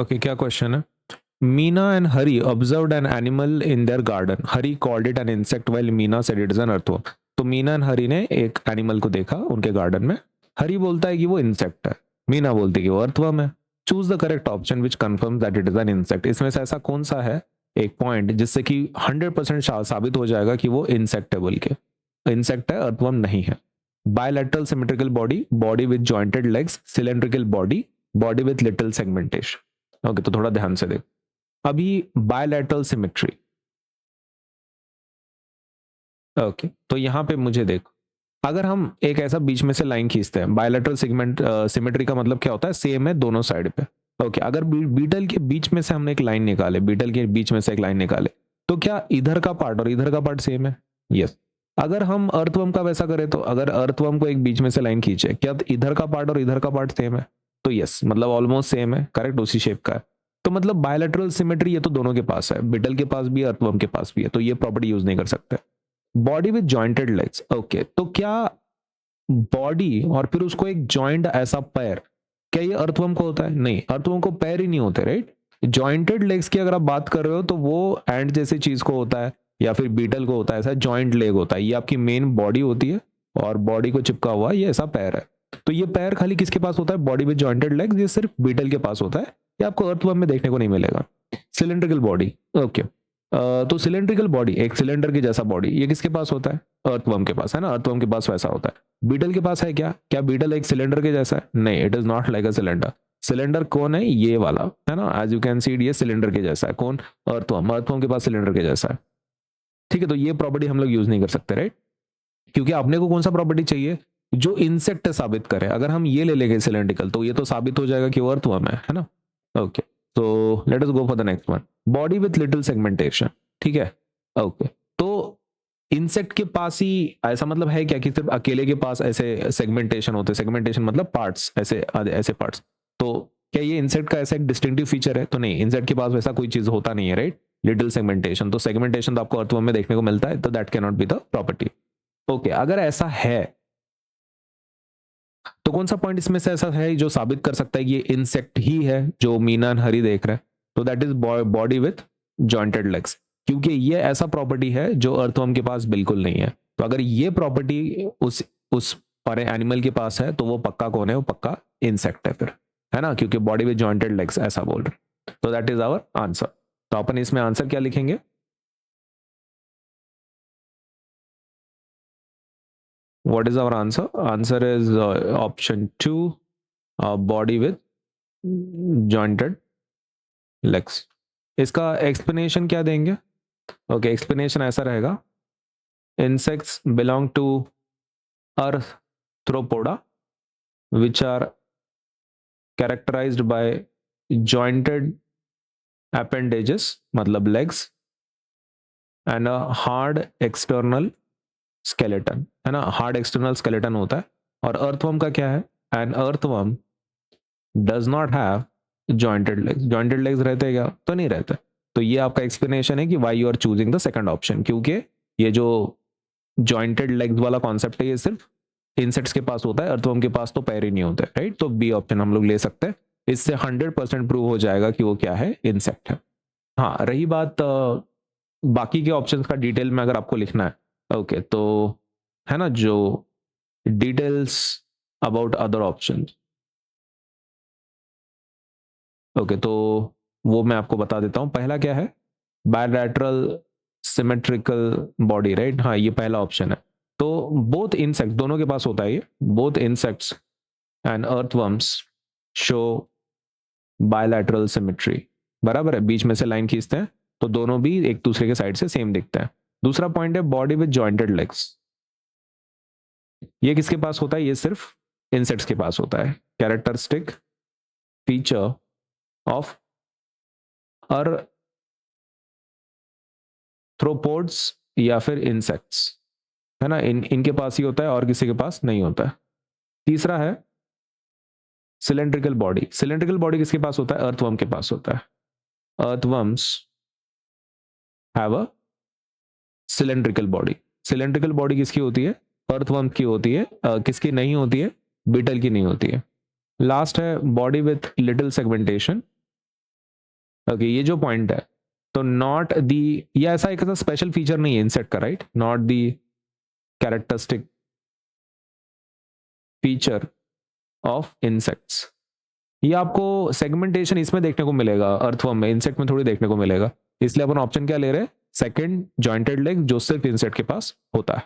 Okay, क्या question है? Meena and Hari observed an animal in their garden. Hari called it an insect while Meena said it is an earthworm. तो Meena and हरी ने एक animal को देखा उनके garden में. हरी बोलता है कि वो इंसेक्ट है, मीना बोलती है कि वो अर्थवर्म है. Choose the correct option which confirms that it is an insect. इसमें से ऐसा कौन सा है एक पॉइंट जिससे कि 100% साबित हो जाएगा कि वो इंसेक्ट है, बोल के इंसेक्ट है, अर्थवर्म नहीं है. Bilateral symmetrical body, body with jointed legs, cylindrical body, body with little segmentation. Okay, तो थोड़ा ध्यान से देख. अभी बायलैटरल सिमेट्री. ओके, तो यहां पे मुझे देख, अगर हम एक ऐसा बीच में से लाइन खींचते हैं, बायलैटरल सेगमेंट सिमेट्री का मतलब क्या होता है? सेम है दोनों साइड पे. ओके, अगर बीटल के बीच में से हमने एक लाइन निकाले, बीटल के बीच में से एक लाइन निकाले, तो क्या इधर का पार्ट और इधर का पार्ट सेम है? यस. अगर हम अर्थवर्म का वैसा करें, तो अगर अर्थवर्म को एक बीच में से लाइन खींचे, क्या इधर का पार्ट और इधर का पार्ट सेम है? तो यस, मतलब ऑलमोस्ट सेम है, करेक्ट, उसी शेप का है. तो मतलब बायलैटरल सिमेट्री ये तो दोनों के पास है, बिटल के पास भी है, अर्थवर्म के पास भी है, तो ये प्रॉपर्टी यूज नहीं कर सकते. Body with jointed legs. Okay, तो क्या बॉडी और फिर उसको एक जॉइंट ऐसा पैर, क्या ये अर्थवर्म को होता है? नहीं, अर्थवर्म को पैर ही नहीं होते, राइट. जॉइंटेड लेग्स की अगर आप बात कर रहे हो तो वो एंड जैसी चीज को होता है, या फिर बीटल को होता है ऐसा जॉइंट लेग होता है. ये आपकी मेन बॉडी होती है और बॉडी को चिपका हुआ ये ऐसा पैर है. तो ये पैर खाली किसके पास होता है? Body with jointed legs. ये सिर्फ बीटल के पास होता है, ये आपको अर्थवर्म में देखने को नहीं मिलेगा. Cylindrical body. ओके, तो सिलेंड्रिकल बॉडी, एक सिलेंडर की जैसा बॉडी, ये किसके पास होता है? अर्थवर्म के पास, है ना. अर्थवर्म के पास वैसा होता है. बीटल के पास है क्या? क्या बीटल एक सिलेंडर के जैसा है? नहीं, it is not like a cylinder. Cylinder कौन है? ये वाला, है ना. एज यू कैन सी, ये सिलेंडर के जैसा है. कौन? अर्थवर्म. अर्थवर्म के पास सिलेंडर के जैसा है. ठीक है, तो ये प्रॉपर्टी हम लोग यूज नहीं कर सकते, राइट. क्योंकि अपने को कौन सा प्रॉपर्टी चाहिए? जो इंसेक्ट साबित करे. अगर हम ये ले लेंगे सिलेंड्रिकल, तो ये तो साबित हो जाएगा कि वो अर्थवर्म है ना. ओके, तो let us go for the next one. Body with little segmentation. ठीक है. ओके, तो इंसेक्ट के पास ही ऐसा मतलब है क्या कि सिर्फ अकेले के पास ऐसे सेगमेंटेशन होते? सेगमेंटेशन मतलब पार्ट्स, ऐसे ऐसे पार्ट्स. तो क्या ये इंसेक्ट का ऐसा एक डिस्टिंक्टिव फीचर है? तो नहीं, इंसेक्ट के पास वैसा कोई चीज होता नहीं है, राइट. लिटिल सेगमेंटेशन, तो सेगमेंटेशन तो आपको अर्थवर्म में देखने को मिलता है, तो that can not be the property. Okay, अगर ऐसा है तो कौन सा पॉइंट इसमें से ऐसा है जो साबित कर सकता है कि ये इंसेक्ट ही है जो मीना एंड हरी देख रहे हैं? तो that is body with jointed legs, क्योंकि ये ऐसा प्रॉपर्टी है जो अर्थवर्म के पास बिल्कुल नहीं है. तो अगर ये प्रॉपर्टी उस और एनिमल के पास है, तो वो पक्का कौन है? वो पक्का इंसेक्ट है फिर, है ना, क्योंकि बॉडी विथ जॉइंटेड लेग्स ऐसा बोल रहे. तो दैट इज आवर आंसर. तो अपन इसमें आंसर क्या लिखेंगे? What is our answer? Answer is option 2, body with jointed legs. इसका एक्सप्लेनेशन क्या देंगे? ओके, एक्सप्लेनेशन ऐसा रहेगा. Insects belong to Arthropoda which are characterized by jointed appendages, मतलब legs, and a hard external skeleton, है ना. हार्ड एक्सटर्नल स्केलेटन होता है. और अर्थवर्म का क्या है? An earthworm does not have jointed legs. Jointed legs रहते हैं क्या? तो नहीं रहते. तो ये आपका एक्सप्लेनेशन है कि why you are choosing the second option, क्योंकि ये जो जॉइंटेड लेग्स वाला कॉन्सेप्ट है ये सिर्फ इंसेक्ट्स के पास होता है, अर्थवर्म के पास तो पैर ही नहीं होते, राइट. तो बी ऑप्शन हम लोग ले सकते हैं. इससे 100% प्रूव हो जाएगा कि वो क्या है? इंसेक्ट है. हाँ, रही बात बाकी के ऑप्शंस का डिटेल में अगर आपको लिखना है, ओके, तो है ना, जो details about other option, okay, तो वो मैं आपको बता देता हूं. पहला क्या है? Bilateral symmetrical body, right. हाँ, ये पहला ऑप्शन है. तो बोथ इंसेक्ट, दोनों के पास होता है ये. Both insects and earthworms show bilateral symmetry. बराबर है, बीच में से लाइन खींचते हैं तो दोनों भी एक दूसरे के साइड से सेम दिखते हैं. दूसरा पॉइंट है बॉडी विद जॉइंटेड लेग्स. ये किसके पास होता है? ये सिर्फ इंसेक्ट्स के पास होता है. कैरेक्टरिस्टिक फीचर ऑफ अर्थ्रोपोड्स या फिर इंसेक्ट्स, है ना. इनके पास ही होता है और किसी के पास नहीं होता है. तीसरा है सिलेंड्रिकल बॉडी. सिलेंड्रिकल बॉडी किसके पास होता है? अर्थवर्म के पास होता है. Earthworms have a cylindrical body. Cylindrical body किसकी होती है? अर्थवर्म की होती है. किसकी नहीं होती है? बीटल की नहीं होती है. लास्ट है body with little segmentation. Okay ये जो पॉइंट है, तो नॉट दी, ये ऐसा एक ऐसा स्पेशल फीचर नहीं है इंसेक्ट का, right? Not the characteristic feature of insects. ये आपको सेगमेंटेशन इसमें देखने को मिलेगा, अर्थवर्म में, इंसेक्ट में थोड़ी देखने को मिलेगा। इसलिए अपन ऑप्शन क्या ले रहे हैं? सेकंड जॉइंटेड लेग, जो सिर्फ इंसेक्ट के पास होता है।